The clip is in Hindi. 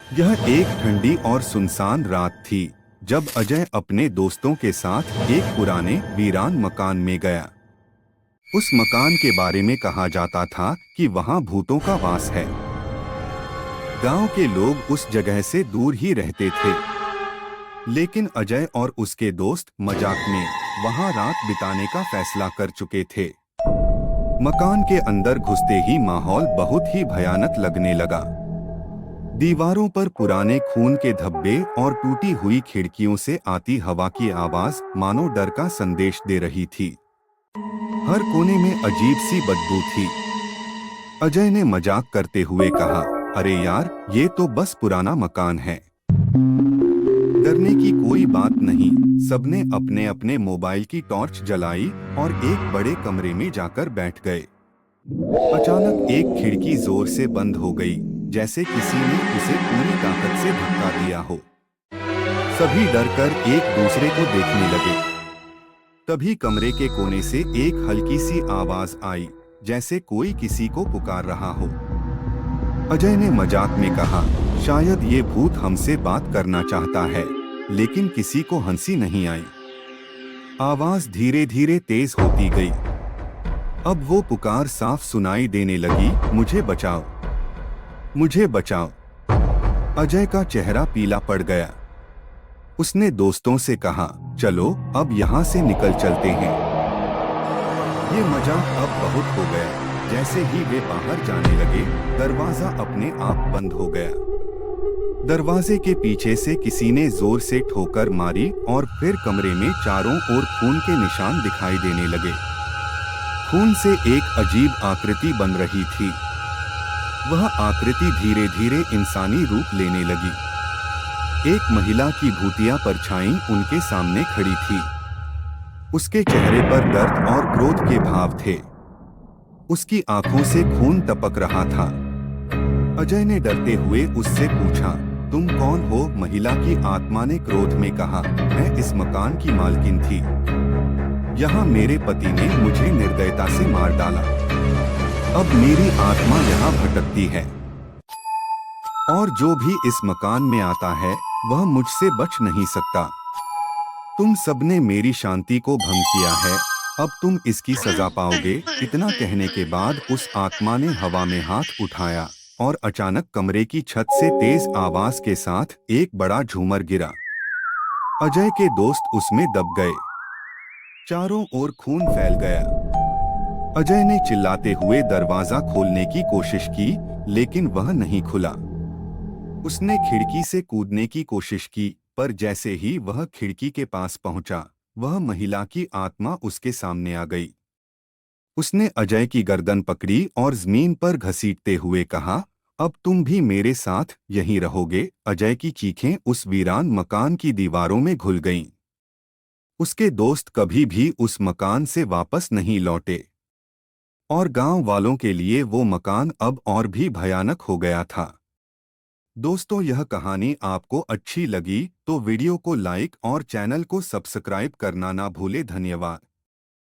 यह एक ठंडी और सुनसान रात थी जब अजय अपने दोस्तों के साथ एक पुराने वीरान मकान में गया। उस मकान के बारे में कहा जाता था कि वहां भूतों का वास है। गांव के लोग उस जगह से दूर ही रहते थे, लेकिन अजय और उसके दोस्त मजाक में वहां रात बिताने का फैसला कर चुके थे। मकान के अंदर घुसते ही माहौल बहुत ही भयानक लगने लगा। दीवारों पर पुराने खून के धब्बे और टूटी हुई खिड़कियों से आती हवा की आवाज मानो डर का संदेश दे रही थी। हर कोने में अजीब सी बदबू थी। अजय ने मजाक करते हुए कहा, अरे यार, ये तो बस पुराना मकान है, डरने की कोई बात नहीं। सबने अपने अपने मोबाइल की टॉर्च जलाई और एक बड़े कमरे में जाकर बैठ गए। अचानक एक खिड़की जोर से बंद हो गई, जैसे किसी ने उसे पूरी ताकत से धक्का दिया हो। सभी डरकर एक दूसरे को देखने लगे। तभी कमरे के कोने से एक हल्की सी आवाज आई, जैसे कोई किसी को पुकार रहा हो। अजय ने मजाक में कहा, शायद ये भूत हमसे बात करना चाहता है, लेकिन किसी को हंसी नहीं आई। आवाज धीरे धीरे तेज होती गई। अब वो पुकार साफ सुनाई देने लगी, मुझे बचाओ, मुझे बचाओ। अजय का चेहरा पीला पड़ गया। उसने दोस्तों से कहा, चलो अब यहाँ से निकल चलते हैं। ये मजाक अब बहुत हो गया। जैसे ही वे बाहर जाने लगे, दरवाजा अपने आप बंद हो गया। दरवाजे के पीछे से किसी ने जोर से ठोकर मारी और फिर कमरे में चारों ओर खून के निशान दिखाई देने लगे। खून से एक अजीब आकृति बन रही थी। वह आकृति धीरे धीरे इंसानी रूप लेने लगी। एक महिला की भूतिया परछाई उनके सामने खड़ी थी। उसके चेहरे पर दर्द और क्रोध के भाव थे। उसकी आंखों से खून टपक रहा था। अजय ने डरते हुए उससे पूछा, तुम कौन हो? महिला की आत्मा ने क्रोध में कहा, मैं इस मकान की मालकिन थी। यहाँ मेरे पति ने मुझे निर्दयता से मार डाला। अब मेरी आत्मा यहाँ भटकती है, और जो भी इस मकान में आता है वह मुझसे बच नहीं सकता। तुम सबने मेरी शांति को भंग किया है, अब तुम इसकी सजा पाओगे। इतना कहने के बाद उस आत्मा ने हवा में हाथ उठाया और अचानक कमरे की छत से तेज आवाज के साथ एक बड़ा झूमर गिरा। अजय के दोस्त उसमें दब गए। चारों ओर खून फैल गया। अजय ने चिल्लाते हुए दरवाजा खोलने की कोशिश की, लेकिन वह नहीं खुला। उसने खिड़की से कूदने की कोशिश की, पर जैसे ही वह खिड़की के पास पहुंचा, वह महिला की आत्मा उसके सामने आ गई। उसने अजय की गर्दन पकड़ी और जमीन पर घसीटते हुए कहा, अब तुम भी मेरे साथ यहीं रहोगे। अजय की चीखें उस वीरान मकान की दीवारों में घुल गईं। उसके दोस्त कभी भी उस मकान से वापस नहीं लौटे, और गांव वालों के लिए वो मकान अब और भी भयानक हो गया था। दोस्तों, यह कहानी आपको अच्छी लगी तो वीडियो को लाइक और चैनल को सब्सक्राइब करना ना भूले। धन्यवाद।